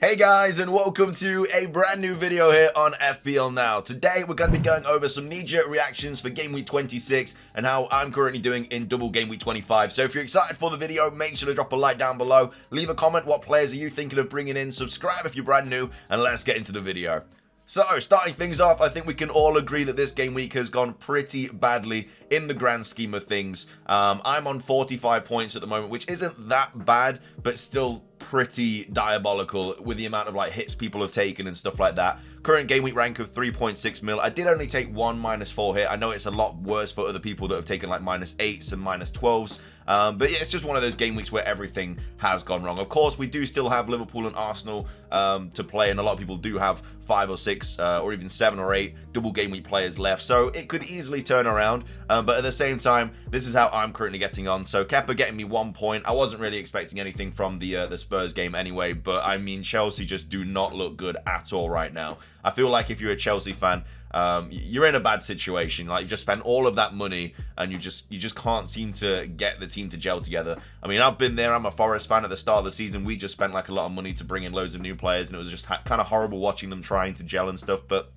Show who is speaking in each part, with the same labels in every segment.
Speaker 1: Hey guys, and welcome to a brand new video here on FPL Now. Today we're going to be going over some knee-jerk reactions for Game Week 26 and how I'm currently doing in double Game Week 25. So if you're excited for the video, make sure to drop a like down below, leave a comment, what players are you thinking of bringing in, subscribe if you're brand new, and let's get into the video. So, starting things off, I think we can all agree that this game week has gone pretty badly in the grand scheme of things. I'm on 45 points at the moment, which isn't that bad, but still pretty diabolical with the amount of hits people have taken and stuff like that. Current game week rank of 3.6 mil. I did only take one -4 hit. I know it's a lot worse for other people that have taken like -8s and -12s. But yeah, it's just one of those game weeks where everything has gone wrong. Of course, we do still have Liverpool and Arsenal to play, and a lot of people do have 5 or 6 or even 7 or 8 double game week players left, so it could easily turn around. But at the same time, this is how I'm currently getting on. So Kepa getting me 1 point. I wasn't really expecting anything from the Spurs game anyway, but I mean, Chelsea just do not look good at all right now. I feel like if you're a Chelsea fan, you're in a bad situation. Like, you just spent all of that money and you just can't seem to get the team to gel together. I mean, I've been there. I'm a Forest fan. At the start of the season, we just spent like a lot of money to bring in loads of new players, and it was just kind of horrible watching them trying to gel and stuff. But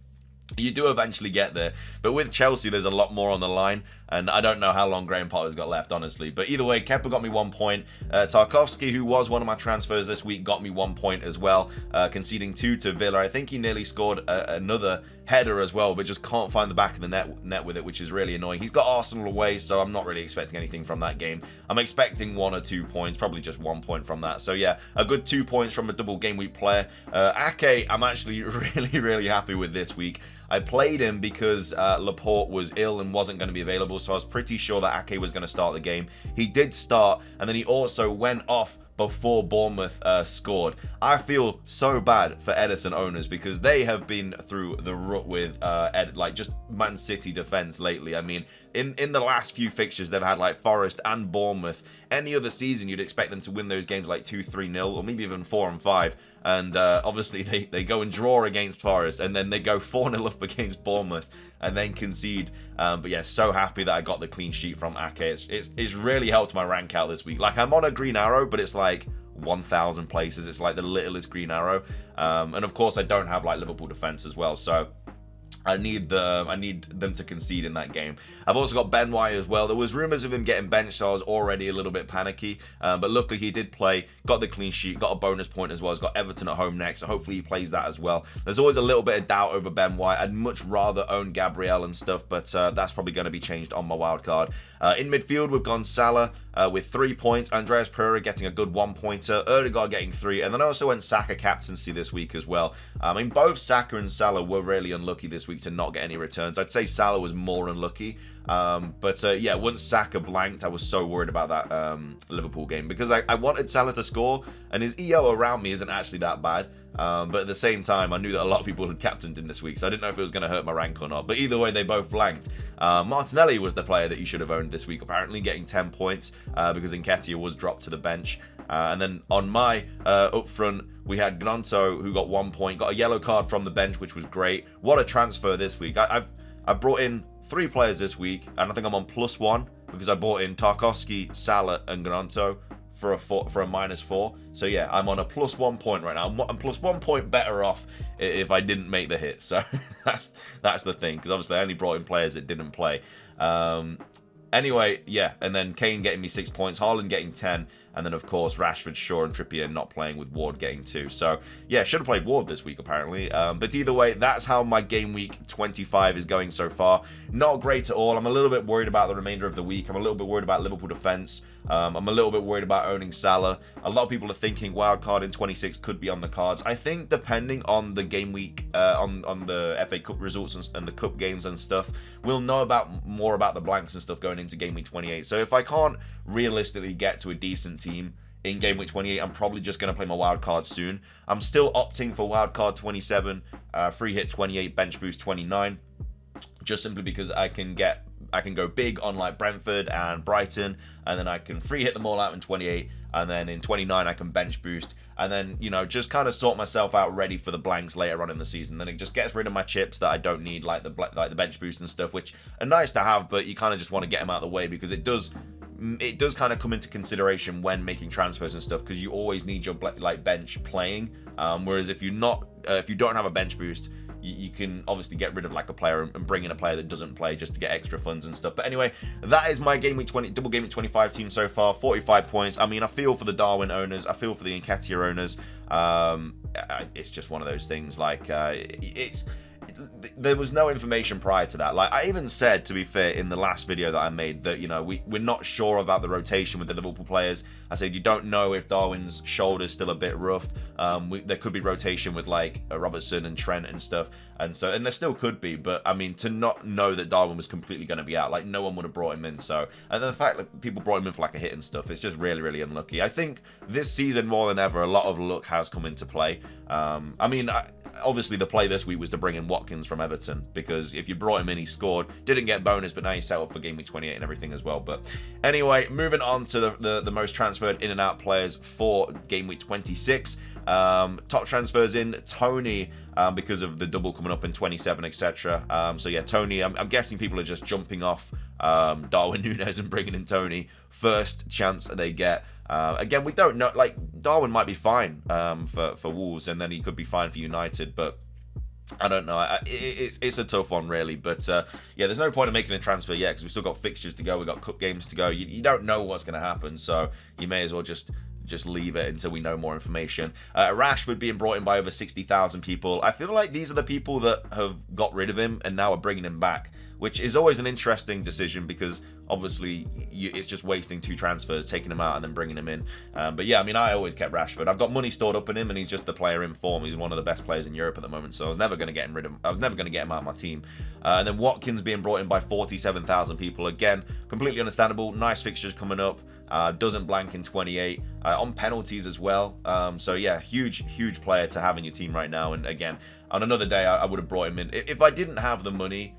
Speaker 1: you do eventually get there. But with Chelsea, there's a lot more on the line, and I don't know how long Graham Potter's got left, honestly. But either way, Kepa got me 1 point. Tarkowski, who was one of my transfers this week, got me 1 point as well, conceding 2 to Villa. I think he nearly scored another header as well, but just can't find the back of the net with it, which is really annoying. He's got Arsenal away, so I'm not really expecting anything from that game. I'm expecting 1 or 2 points, probably just 1 point from that. So yeah, a good 2 points from a double game week player. Ake, I'm actually really happy with this week. I played him because Laporte was ill and wasn't going to be available, so I was pretty sure that Ake was going to start the game. He did start, and then he also went off before Bournemouth scored. I feel so bad for Edison owners because they have been through the rut with just Man City defense lately. I mean, in the last few fixtures, they've had like Forest and Bournemouth. Any other season, you'd expect them to win those games like 2-3-0 or maybe even 4-5. And obviously, they go and draw against Forest, and then they go 4-0 up against Bournemouth and then concede. But yeah, so happy that I got the clean sheet from Ake. It's really helped my rank out this week. Like, I'm on a green arrow, but it's like 1,000 places. It's like the littlest green arrow. And of course, I don't have like Liverpool defense as well, so I need them to concede in that game. I've also got Ben White as well. There was rumors of him getting benched, so I was already a little bit panicky. But luckily he did play, got the clean sheet, got a bonus point as well. He's got Everton at home next, so hopefully he plays that as well. There's always a little bit of doubt over Ben White. I'd much rather own Gabriel and stuff, but that's probably going to be changed on my wildcard. In midfield, we've gone Salah with 3 points, Andreas Pereira getting a good 1-pointer, Odegaard getting 3, and then I also went Saka captaincy this week as well. I mean, both Saka and Salah were really unlucky this week to not get any returns. I'd say Salah was more unlucky. Yeah, once Saka blanked, I was so worried about that Liverpool game because I wanted Salah to score, and his EO around me isn't actually that bad. But at the same time, I knew that a lot of people had captained him this week, so I didn't know if it was going to hurt my rank or not. But either way, they both blanked. Martinelli was the player that you should have owned this week, apparently getting 10 points because Nketiah was dropped to the bench. And then on my up front, we had Gnonto, who got 1 point, got a yellow card from the bench, which was great. What a transfer this week. I've brought in 3 players this week, and I think I'm on +1 because I bought in Tarkowski, Salah, and Gnonto for a -4. So yeah, I'm on a +1 point right now. I'm +1 point better off if I didn't make the hit. So that's the thing, because obviously I only brought in players that didn't play. Anyway, yeah, and then Kane getting me 6 points, Haaland getting 10, and then of course Rashford, Shaw, and Trippier not playing, with Ward getting 2. So yeah, should have played Ward this week apparently. But either way, that's how my game week 25 is going so far. Not great at all. I'm a little bit worried about the remainder of the week. I'm a little bit worried about Liverpool defense. I'm a little bit worried about owning Salah. A lot of people are thinking wildcard in 26 could be on the cards. I think depending on the game week, on the FA Cup results and the cup games and stuff, we'll know more about the blanks and stuff going into game week 28. So if I can't realistically get to a decent team in game week 28, I'm probably just going to play my wildcard soon. I'm still opting for wildcard 27, free hit 28, bench boost 29, just simply because I can go big on like Brentford and Brighton, and then I can free hit them all out in 28, and then in 29 I can bench boost, and then, you know, just kind of sort myself out ready for the blanks later on in the season. Then it just gets rid of my chips that I don't need, like the bench boost and stuff, which are nice to have, but you kind of just want to get them out of the way because it does it does kind of come into consideration when making transfers and stuff, because you always need your like bench playing. Whereas if you don't have a bench boost, you can obviously get rid of like a player and bring in a player that doesn't play just to get extra funds and stuff. But anyway, that is my double game week 25 team so far. 45 points. I mean, I feel for the Darwin owners. I feel for the Nketiah owners. It's just one of those things. Like there was no information prior to that. Like I even said, to be fair, in the last video that I made, that, you know, we're not sure about the rotation with the Liverpool players. I said you don't know if Darwin's shoulder's still a bit rough. There could be rotation with like Robertson and Trent and stuff, and there still could be. But I mean, to not know that Darwin was completely going to be out, like no one would have brought him in. So, and the fact that people brought him in for like a hit and stuff, it's just really, really unlucky. I think this season more than ever, a lot of luck has come into play. I mean, obviously the play this week was to bring in Watkins from Everton, because if you brought him in, he scored, didn't get bonus, but now he's set up for game week 28 and everything as well. But anyway, moving on to the most transferred in and out players for game week 26. Top transfers in Tony, because of the double coming up in 27, etc. So yeah, Tony, I'm guessing people are just jumping off Darwin Núñez and bringing in Tony first chance they get. Again, we don't know, like Darwin might be fine for Wolves, and then he could be fine for United, but I don't know. It's a tough one, really. But yeah, there's no point in making a transfer yet, because we've still got fixtures to go. We've got cup games to go. You don't know what's going to happen, so you may as well just leave it until we know more information. Rashford being brought in by over 60,000 people. I feel like these are the people that have got rid of him and now are bringing him back, which is always an interesting decision, because obviously it's just wasting 2 transfers, taking him out and then bringing him in. But yeah, I mean, I always kept Rashford. I've got money stored up in him, and he's just the player in form. He's one of the best players in Europe at the moment, so I was never going to get him rid of him. I was never going to get him out of my team. And then Watkins being brought in by 47,000 people. Again, completely understandable. Nice fixtures coming up. Doesn't blank in 28. On penalties as well. So yeah, huge player to have in your team right now. And again, on another day, I would have brought him in. If I didn't have the money,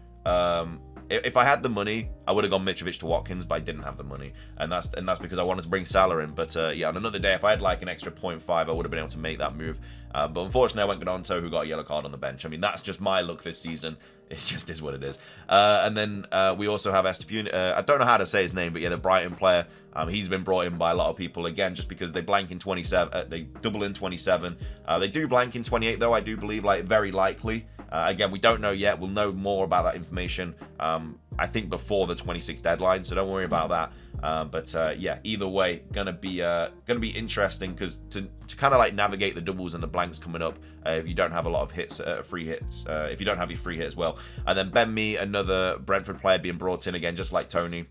Speaker 1: if I had the money, I would have gone Mitrovic to Watkins, but I didn't have the money, and that's because I wanted to bring Salah in. But yeah, on another day, if I had like an extra 0.5, I would have been able to make that move. But unfortunately, I went Gnonto, who got a yellow card on the bench. I mean, that's just my luck this season. It just is what it is. And then we also have Estepune. I don't know how to say his name, but yeah, the Brighton player. He's been brought in by a lot of people, again, just because they blank in 27. They double in 27. They do blank in 28, though, I do believe, like, very likely. Again, we don't know yet. We'll know more about that information, I think, before the 26th deadline, so don't worry about that. But yeah, either way, gonna be interesting, because to kind of like navigate the doubles and the blanks coming up, if you don't have a lot of hits, free hits, if you don't have your free hit as well. And then Ben Mee, another Brentford player, being brought in again, just like Tony,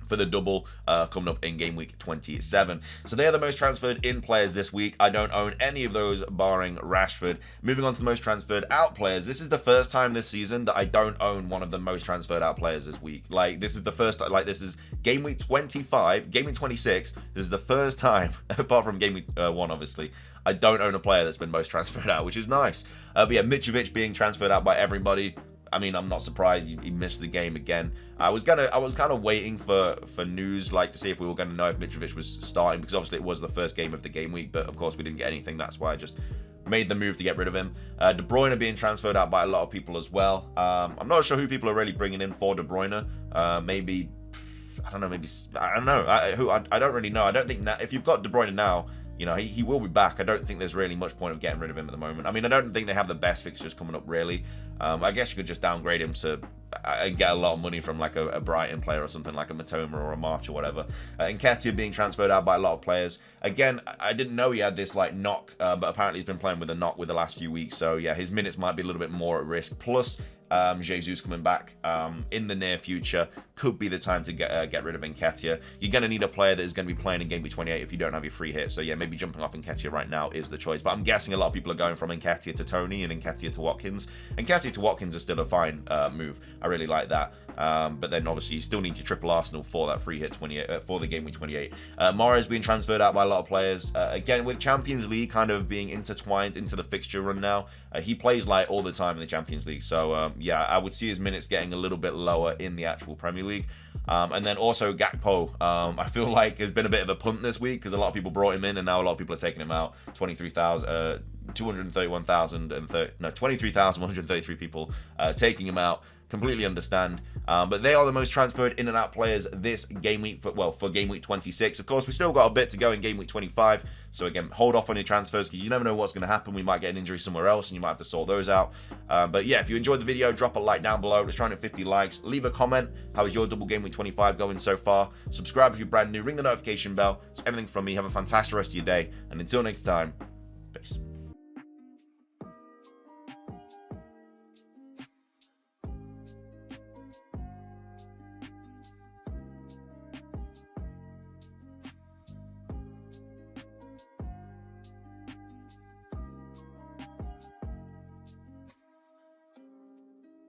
Speaker 1: for the double coming up in game week 27. So they are the most transferred in players this week. I don't own any of those barring Rashford. Moving on to the most transferred out players. This is the first time this season that I don't own one of the most transferred out players this week. Like, this is the first, like, this is game week 25, game week 26. This is the first time, apart from game week 1, obviously, I don't own a player that's been most transferred out, which is nice. But yeah, Mitrovic being transferred out by everybody. I mean, I'm not surprised he missed the game again. I was kind of waiting for news, like, to see if we were going to know if Mitrovic was starting, because obviously it was the first game of the game week, but of course we didn't get anything. That's why I just made the move to get rid of him. De Bruyne being transferred out by a lot of people as well. I'm not sure who people are really bringing in for De Bruyne. Maybe, I don't know, I don't really know. I don't think now, if you've got De Bruyne now, you know, he will be back. I don't think there's really much point of getting rid of him at the moment. I mean, I don't think they have the best fixtures coming up, really. I guess you could just downgrade him to and get a lot of money from like a Brighton player or something, like a Matoma or a March or whatever. Nketiah being transferred out by a lot of players. Again, I didn't know he had this like knock, but apparently he's been playing with a knock with the last few weeks. So yeah, his minutes might be a little bit more at risk. Plus, Jesus coming back in the near future could be the time to get rid of Nketiah. You're going to need a player that is going to be playing in game week 28 if you don't have your free hit. So yeah, maybe jumping off Nketiah right now is the choice. But I'm guessing a lot of people are going from Nketiah to Tony and Nketiah to Watkins. Nketiah to Watkins is still a fine move. I really like that. But then obviously you still need your triple Arsenal for that free hit 28 for the game week 28. Mahrez being transferred out by a lot of players. Again, with Champions League kind of being intertwined into the fixture run now, he plays like all the time in the Champions League. So yeah, I would see his minutes getting a little bit lower in the actual Premier League. And then also Gakpo, I feel like has been a bit of a punt this week because a lot of people brought him in and now a lot of people are taking him out. 23,000. 23,133 people taking him out. Completely understand, but they are the most transferred in and out players this game week for game week 26. Of course, we still got a bit to go in game week 25, so again, hold off on your transfers because you never know what's going to happen. We might get an injury somewhere else and you might have to sort those out. But yeah, if you enjoyed the video, drop a like down below. Let's try and hit 50 likes. Leave a comment. How is your double game week 25 going so far? Subscribe if you're brand new. Ring the notification bell. It's everything from me. Have a fantastic rest of your day, and until next time, peace.